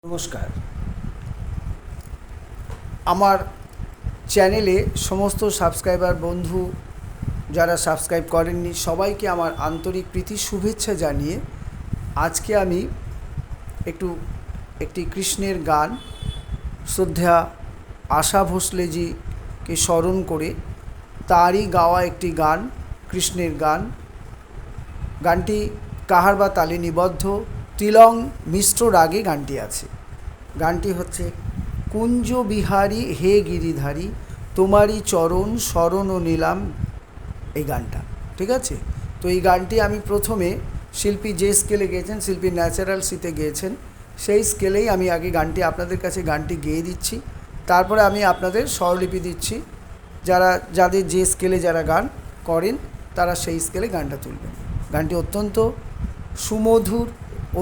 নমস্কার। আমার চ্যানেলে সমস্ত সাবস্ক্রাইবার বন্ধু যারা সাবস্ক্রাইব করেননি সবাইকে আমার আন্তরিক প্রীতি শুভেচ্ছা জানিয়ে আজকে আমি একটি কৃষ্ণের গান শ্রদ্ধেয়া আশা ভোসলেজিকে স্মরণ করে তারই গাওয়া একটি গান, কৃষ্ণের গান। গানটি কাহার বা তালে নিবদ্ধ, তিলং মিশ্র রাগে গানটি আছে। গানটি হচ্ছে কুঞ্জ বিহারী হে গিরিধারী তোমারই চরণ শরণ নিলাম, এই গানটা। ঠিক আছে? তো এই গানটি আমি প্রথমে শিল্পী যে স্কেলে গেয়েছেন, শিল্পী ন্যাচারাল সিতে গেয়েছেন, সেই স্কেলেই আমি আগে গানটি আপনাদের কাছে গানটি গেয়ে দিচ্ছি। তারপরে আমি আপনাদের স্বরলিপি দিচ্ছি। যাদের যে স্কেলে যারা গান করেন তারা সেই স্কেলে গানটা তুলবেন। গানটি অত্যন্ত সুমধুর,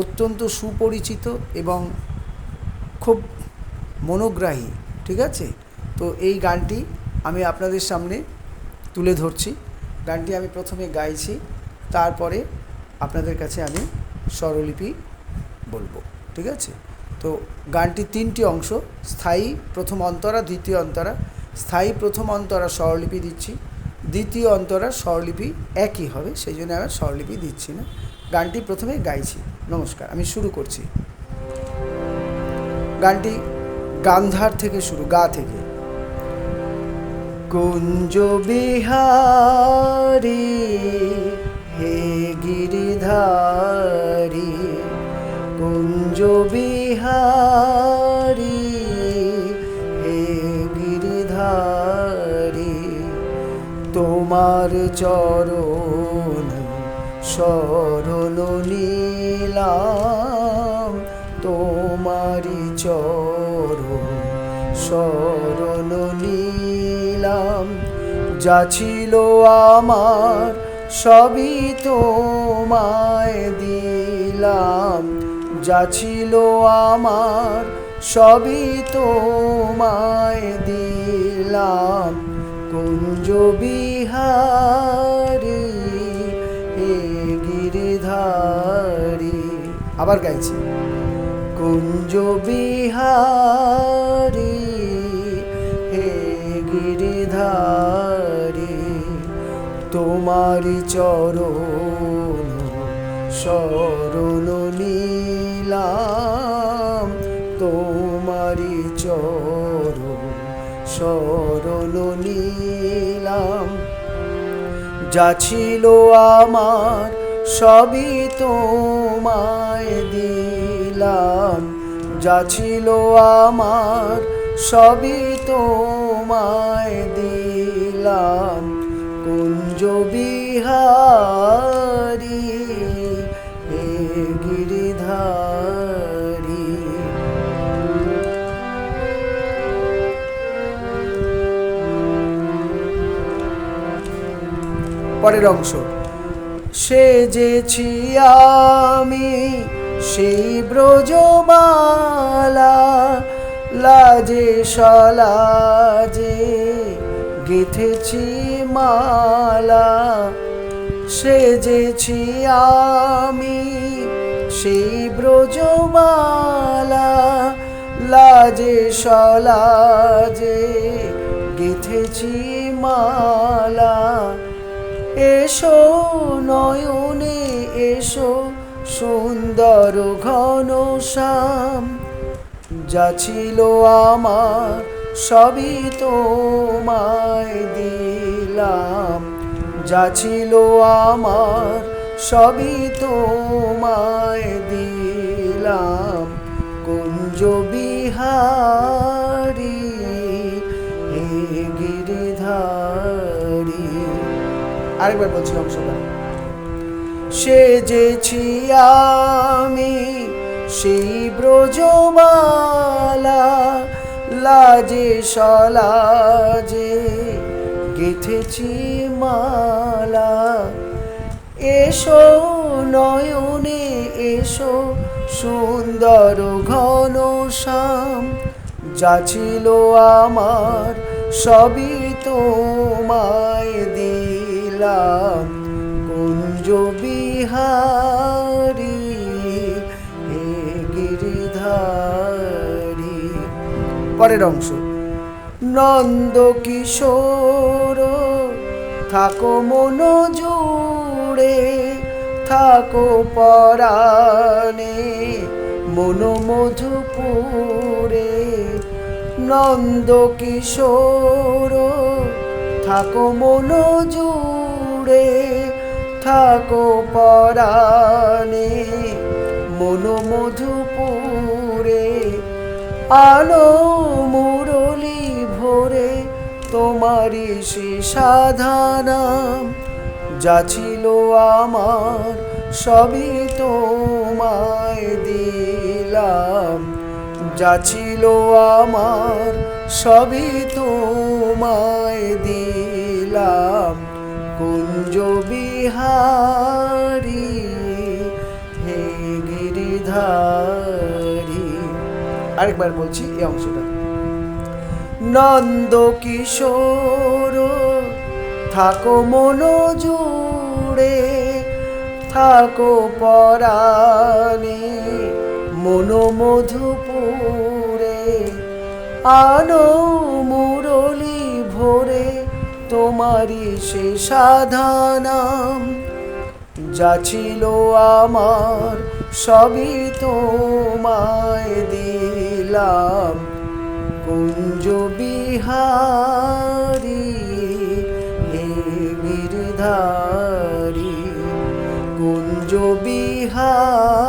অত্যন্ত সুপরিচিত এবং খুব মনোগ্রাহী। ঠিক আছে? তো এই গানটি আমি আপনাদের সামনে তুলে ধরছি। গানটি আমি প্রথমে গাইছি, তারপরে আপনাদের কাছে আমি স্বরলিপি বলবো। ঠিক আছে? তো গানটি তিনটি অংশ, স্থায়ী প্রথম অন্তরা, দ্বিতীয় অন্তরা। স্থায়ী প্রথম অন্তরা স্বরলিপি দিচ্ছি, দ্বিতীয় অন্তরা স্বরলিপি একই হবে, সেই জন্য আমি স্বরলিপি দিচ্ছি না। গানটি প্রথমে গাইছি। নমস্কার, আমি শুরু করছি। গানটি গান্ধার থেকে শুরু, গা থেকে। কুঞ্জ বিহারী হে গিরিধারী, কুঞ্জ বিহারী হে গিরিধারী তোমার চরণ শরণ নিলাম, তোমারি চরণ শরণ নিলাম। যা ছিল আমার সবই তোমায় দিলাম, যা ছিল আমার সবই তোমায় দিলাম। কুঞ্জ বিহারী হে গিরিধারী। আবার গাইছি। কুঞ্জ বিহারী হে গিরিধারী তোমারি চরণ শরণ নিলাম, তোমারি চরণ শরণ নিলাম। যা ছিল আমার সবই তোমায় দিলাম, যা ছিল আমার সবই তোমায় দিলাম। কুঞ্জ বিহারী হে গিরিধারী। পরের অংশ। সেজেছি আমি সেই ব্রজমালা, লাজে সলাজে গেঁথেছি মালা। সেজেছি আমি সেই ব্রজমালা, লাজে সলাজে গেঁথেছি মালা। এসো নয়নে এসো সুন্দর ঘনশ্যাম, যা ছিল আমার সবই তোমায় দিলাম, যা ছিল আমার সবই তোমায় দিলাম। কুঞ্জ বিহারী হে গিরিধারী। আরেকবার বলছি অংশটা। সেজেছি আমি সেই ব্রজমালা, লাজে সলাজে গেঁথেছি মালা। এসো নয়নে এসো সুন্দর ঘনশ্যাম, যা ছিল আমার সবই তোমায় দিলাম। কুঞ্জ বিহারী হে গিরিধারী। পরের অংশ। নন্দ কিশোর থাকো মন জুড়ে, থাকো পরাণে মন মধুপুরে। নন্দ কিশোর থাকো মন জুড়ে, থাকো পরাণে মন মধুপুরে। আলো মুরলী ভোরে তোমারি সে সাধনাম, যা ছিল আমার সবই তোমায় দিলাম, যা ছিল আমার সবই তোমায় দিলাম। কুঞ্জ বিহারী হে গিরিধারী। আরেকবার বলছি এই অংশটা। নন্দ কিশোর থাকো মন জুড়ে, থাকো পরাণে মন মধুপুরে। আনো মুরলী ভোরে তোমারি সে সাধনাম, যা ছিল আমার সবই তোমায় দিলাম। কুঞ্জ বিহারী হে গিরধারী, কুঞ্জ বিহারী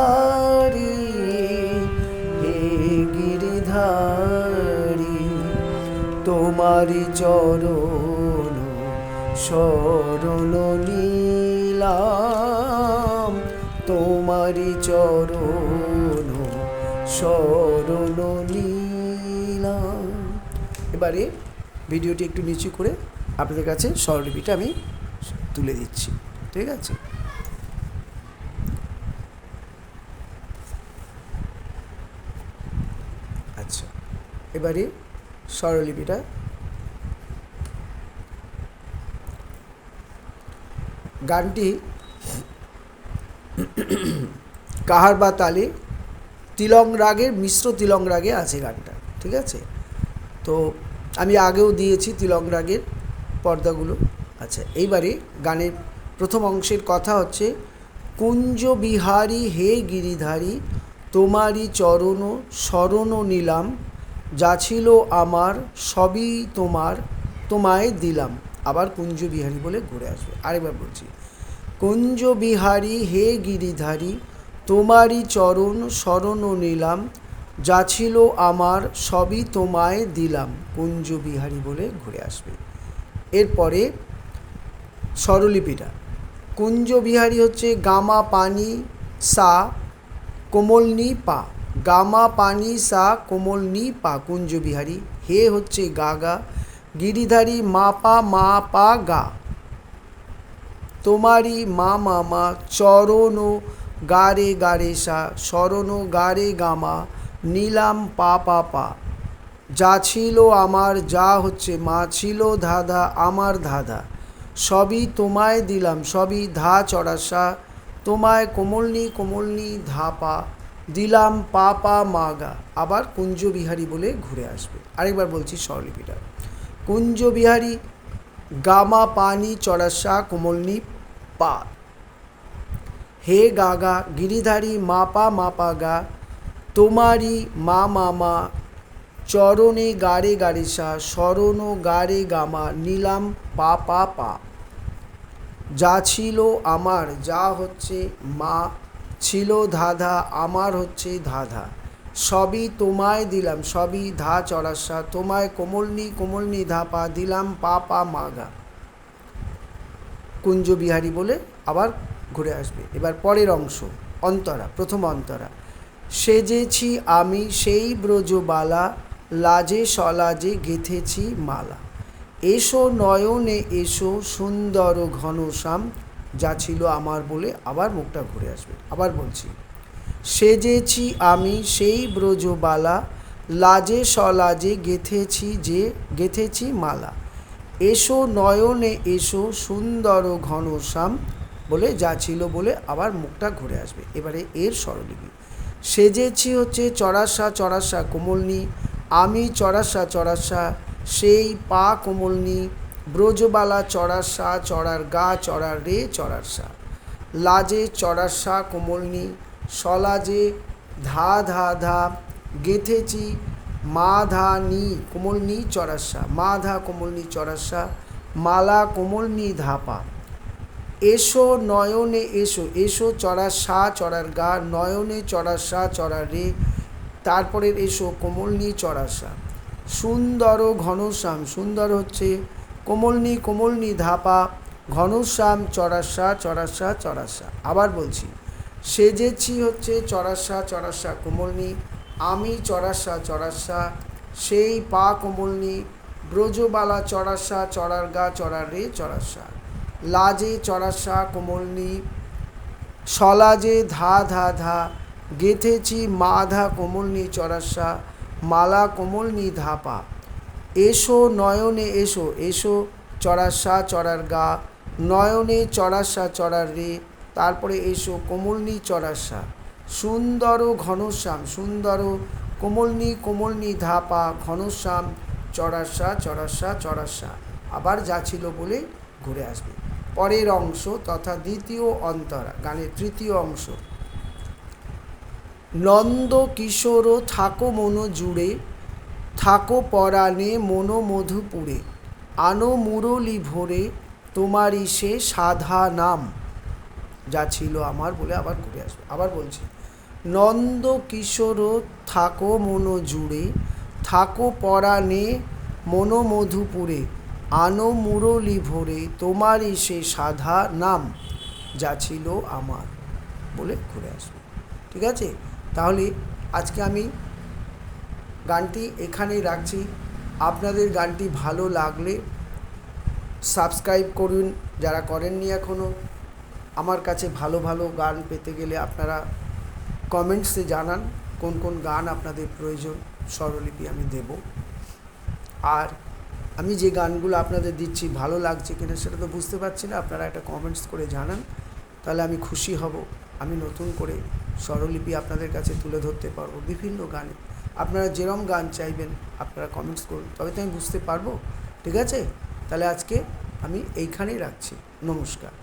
হে গিরধারী। তোমারি চরণ শরণ নিলাম, তোমারি চরণ শরণ নিলাম। এবারে ভিডিওটি একটু নিচু করে আপনাদের কাছে স্বরলিপিটা আমি তুলে দিচ্ছি, ঠিক আছে? আচ্ছা, এবারে স্বরলিপিটা গানটি কাহার বা তালে তিলং রাগের, মিশ্র তিলং রাগে আছে গানটা, ঠিক আছে? তো আমি আগেও দিয়েছি তিলং রাগের পর্দাগুলো। আচ্ছা, এইবারে গানের প্রথম অংশের কথা হচ্ছে, কুঞ্জ বিহারী হে গিরিধারী তোমারি চরণ শরণ নিলাম, যা ছিল আমার সবই তোমার তোমায় দিলাম। আবার কুঞ্জ বিহারী বলে ঘুরে আসবে। আরেকবার বলছি, কুঞ্জ বিহারী হে গিরিধারী তোমারি চরণ শরণ নিলাম, যা ছিল আমার সবই তোমায় দিলাম। কুঞ্জ বিহারী বলে ঘুরে আসবে। এরপরে স্বরলিপিটা, কুঞ্জ বিহারী হচ্ছে গামা পানি সা কোমল নি পা, গামা পানি সা কোমল নি পা কুঞ্জ বিহারী। হে হচ্ছে গা গা, গিরিধারী মা পা গা, তোমারি মা মা চরণ গারে গারে সা, শরণ গারে গামা নিলাম পা পা। যা ছিল আমার, যা হচ্ছে মা, ছিল ধাধা আমার ধাধা, সবই তোমায় দিলাম, সবই ধা চড়াসা, তোমায় কোমলনি ধাপা দিলাম পা মা গা। আবার কুঞ্জ বিহারী বলে ঘুরে আসবে। আরেকবার বলছি স্বরলিপিটা, কুঞ্জ বিহারী গামা পানি চড়াসা কোমলনি পা, হে গা গা গিরিধারী মা পা গা, তোমারি মা মা চরণে গারে গারে সা, শরণ গারে গামা নিলাম পা পা। যা ছিল আমার, যা হচ্ছে মা, ছিল ধাধা আমার হচ্ছে ধাধা, সবই তোমায় দিলাম, সবই ধা চড়াসা, তোমায় কোমলনি ধাপা দিলাম পা মা গা। কুঞ্জ বিহারী বলে আবার ঘুরে আসবে। এবার পরের অংশ অন্তরা, প্রথম অন্তরা। সেজেছি আমি সেই ব্রজবালা, লাজে সলাজে গেঁথেছি মালা, এসো নয়নে এসো সুন্দর ঘনশ্যাম, যা ছিল আমার বলে আবার মুখটা ঘুরে আসবে। আবার বলছি, সেজেছি আমি সেই ব্রজবালা, লাজে সলাজে গেঁথেছি মালা, এসো নয়নে এসো সুন্দর ঘনশ্যাম বলে যা ছিল বলে আবার মুখটা ঘুরে আসবে। এবারে এর স্বরলিপি, সেজেছি হচ্ছে চড়াসা কোমলনি, আমি চড়াসা চড়াসা সেই পা কোমলনি, ব্রজবালা চড়াসা চড়ার গা চড়ার রে চড়ার সা, লাজে চড়াসা কোমলনি, সলাজে ধা ধা ধা, গেথেছি মা ধা নি কোমলনি চড়াসা, মা ধা কোমলনি চড়াসা, মালা কোমলনি ধাপা। এসো নয়নে এসো, এসো চড়ার সা চড়ার গা, নয়নে চড়ার সা চড়ার রে, তারপরের এসো কোমলনি চড়ার সা। সুন্দর ঘনশ্যাম, সুন্দর হচ্ছে কোমলনি কোমলনি ধাপা, ঘনশ্যাম চড়াসা চড়াসা চড়াসা। আবার বলছি, সেজেছি হচ্ছে চড়াসা চড়াসা কোমলনি, আমি চড়াসা চড়াসা সেই পা কোমলনি, ব্রজবালা চড়াসা চড়ার গা চড়ার রে চড়াসা, লাজে চড়াসা কোমলনি, সলাজে ধা ধা ধা, গেথেছি মা ধা কোমলনি চড়াসা, মালা কোমলনি ধাপা। এসো নয়নে এসো, এসো চড়াসা চড়ার গা, নয়নে চড়াসা চড়ার রে, তারপরে এসো কোমলনি চড়াসা। সুন্দর ঘনশ্যাম, সুন্দর কোমলনি কোমলনি ধাপা, ঘনশ্যাম চড়াসা চড়াসা চড়াসা। আবার যা ছিল বলে ঘুরে আসবে। পরের অংশ তথা দ্বিতীয় অন্তরা, গানের তৃতীয় অংশ। নন্দ কিশোর থাকো মন জুড়ে, থাকো পরাণে মনো মধুপুরে, আনো মুরলী ভরে তোমারই সে সাধা নাম, যা ছিল আমার বলে আবার ঘুরে আসবে। আবার বলছি, নন্দ কিশোর থাকো মন জুড়ে, থাকো পরাণে মনো মধুপুরে, আনো মুরলী ভরে তোমারই সে সাধা নাম, যা ছিল আমার বলে ঘুরে আসবে। ঠিক আছে, তাহলে আজকে আমি গানটি এখানেই রাখছি। আপনাদের গানটি ভালো লাগলে সাবস্ক্রাইব করুন যারা করেননি এখনও। আমার কাছে ভালো ভালো গান পেতে গেলে আপনারা কমেন্টসে জানান কোন কোন গান আপনাদের প্রয়োজন, স্বরলিপি আমি দেব। আর আমি যে গানগুলো আপনাদের দিচ্ছি ভালো লাগছে কিনা সেটা তো বুঝতে পারছি না, আপনারা একটা কমেন্টস করে জানান, তাহলে আমি খুশি হব। আমি নতুন করে স্বরলিপি আপনাদের কাছে তুলে ধরতে পারবো বিভিন্ন গানে। আপনারা যেরকম গান চাইবেন আপনারা কমেন্টস করুন, তবে তো আমি বুঝতে পারবো। ঠিক আছে, তাহলে আজকে আমি এইখানেই রাখছি। নমস্কার।